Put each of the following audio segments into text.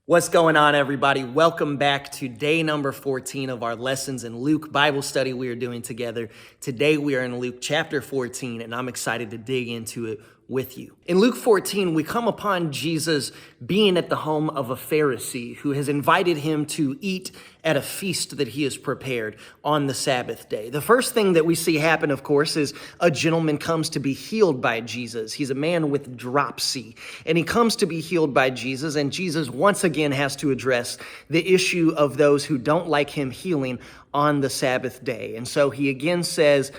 What's going on, everybody? Welcome back to day number 14 of our Lessons in Luke Bible study we are doing together. Today we are in Luke chapter 14, and I'm excited to dig into it with you. In Luke 14, we come upon Jesus being at the home of a Pharisee who has invited him to eat at a feast that he has prepared on the Sabbath day. The first thing that we see happen, of course, is a gentleman comes to be healed by Jesus. He's a man with dropsy, and he comes to be healed by Jesus, and Jesus once again has to address the issue of those who don't like him healing on the Sabbath day. And so he again says,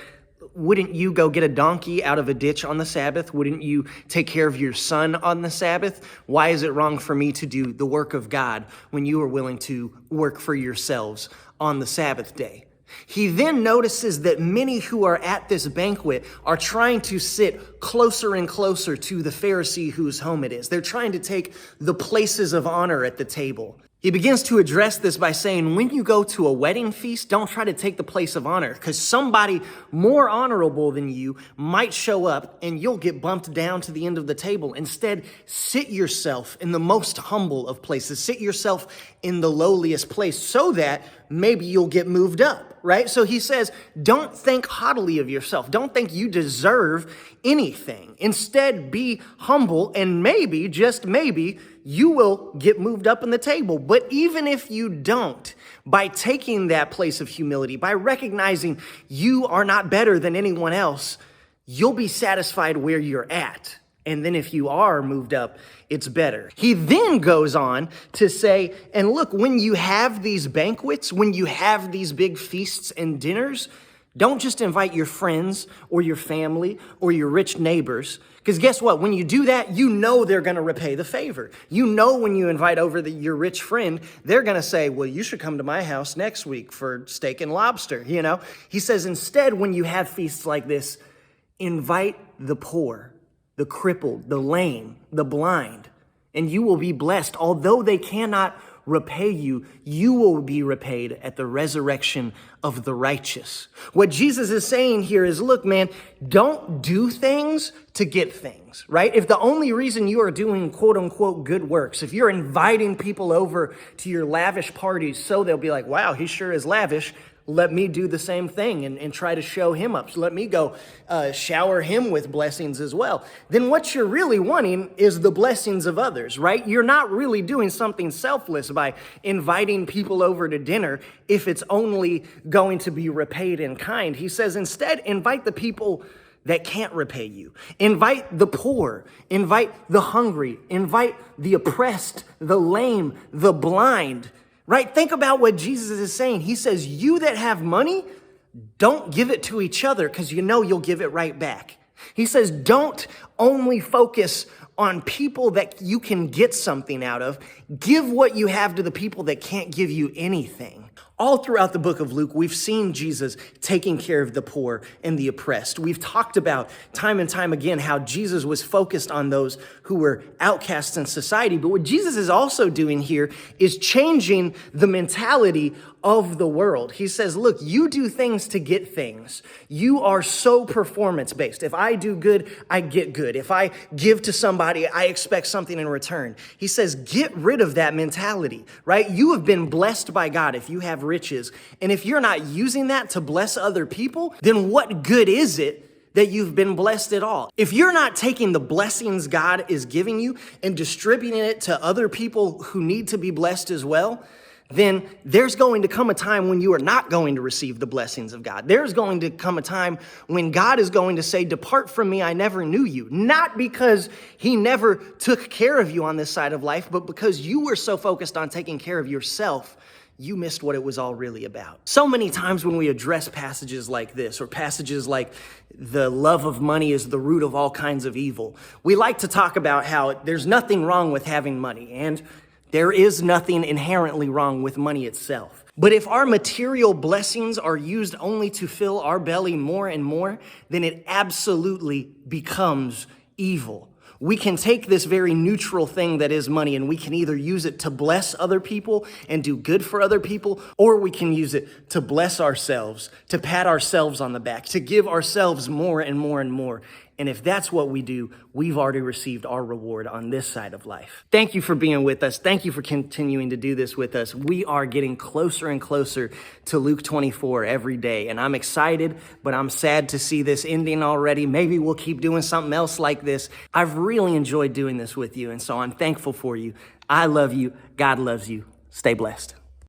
wouldn't you go get a donkey out of a ditch on the Sabbath? Wouldn't you take care of your son on the Sabbath? Why is it wrong for me to do the work of God when you are willing to work for yourselves on the Sabbath day? He then notices that many who are at this banquet are trying to sit closer and closer to the Pharisee whose home it is. They're trying to take the places of honor at the table. He begins to address this by saying, when you go to a wedding feast, don't try to take the place of honor, because somebody more honorable than you might show up and you'll get bumped down to the end of the table. Instead, sit yourself in the most humble of places. Sit yourself in the lowliest place so that maybe you'll get moved up, right? So he says, don't think haughtily of yourself. Don't think you deserve anything. Instead, be humble, and maybe, just maybe, you will get moved up in the table. But even if you don't, by taking that place of humility, by recognizing you are not better than anyone else, you'll be satisfied where you're at. And then if you are moved up, it's better. He then goes on to say, and look, when you have these banquets, when you have these big feasts and dinners, don't just invite your friends or your family or your rich neighbors. Because guess what? When you do that, you know they're going to repay the favor. You know when you invite over your rich friend, they're going to say, well, you should come to my house next week for steak and lobster, you know? He says, instead, when you have feasts like this, invite the poor, the crippled, the lame, the blind, and you will be blessed. Although they cannot repay you, you will be repaid at the resurrection of the righteous. What Jesus is saying here is, look, man, don't do things to get things, right? If the only reason you are doing quote unquote good works, if you're inviting people over to your lavish parties so they'll be like, wow, he sure is lavish, let me do the same thing and try to show him up. So let me go shower him with blessings as well. Then what you're really wanting is the blessings of others, right? You're not really doing something selfless by inviting people over to dinner if it's only going to be repaid in kind. He says, instead, invite the people that can't repay you. Invite the poor, invite the hungry, invite the oppressed, the lame, the blind. Right? Think about what Jesus is saying. He says, you that have money, don't give it to each other because you know you'll give it right back. He says, don't only focus on people that you can get something out of. Give what you have to the people that can't give you anything. All throughout the book of Luke, we've seen Jesus taking care of the poor and the oppressed. We've talked about time and time again how Jesus was focused on those who were outcasts in society. But what Jesus is also doing here is changing the mentality of the world. He says, look, you do things to get things. You are so performance-based. If I do good, I get good. If I give to somebody, I expect something in return. He says, get rid of that mentality, right? You have been blessed by God if you have riches. And if you're not using that to bless other people, then what good is it that you've been blessed at all? If you're not taking the blessings God is giving you and distributing it to other people who need to be blessed as well, then there's going to come a time when you are not going to receive the blessings of God. There's going to come a time when God is going to say, depart from me, I never knew you. Not because he never took care of you on this side of life, but because you were so focused on taking care of yourself, you missed what it was all really about. So many times when we address passages like this, or passages like the love of money is the root of all kinds of evil, we like to talk about how there's nothing wrong with having money, and there is nothing inherently wrong with money itself. But if our material blessings are used only to fill our belly more and more, then it absolutely becomes evil. We can take this very neutral thing that is money, and we can either use it to bless other people and do good for other people, or we can use it to bless ourselves, to pat ourselves on the back, to give ourselves more and more and more. And if that's what we do, we've already received our reward on this side of life. Thank you for being with us. Thank you for continuing to do this with us. We are getting closer and closer to Luke 24 every day. And I'm excited, but I'm sad to see this ending already. Maybe we'll keep doing something else like this. I've really enjoyed doing this with you. And so I'm thankful for you. I love you. God loves you. Stay blessed.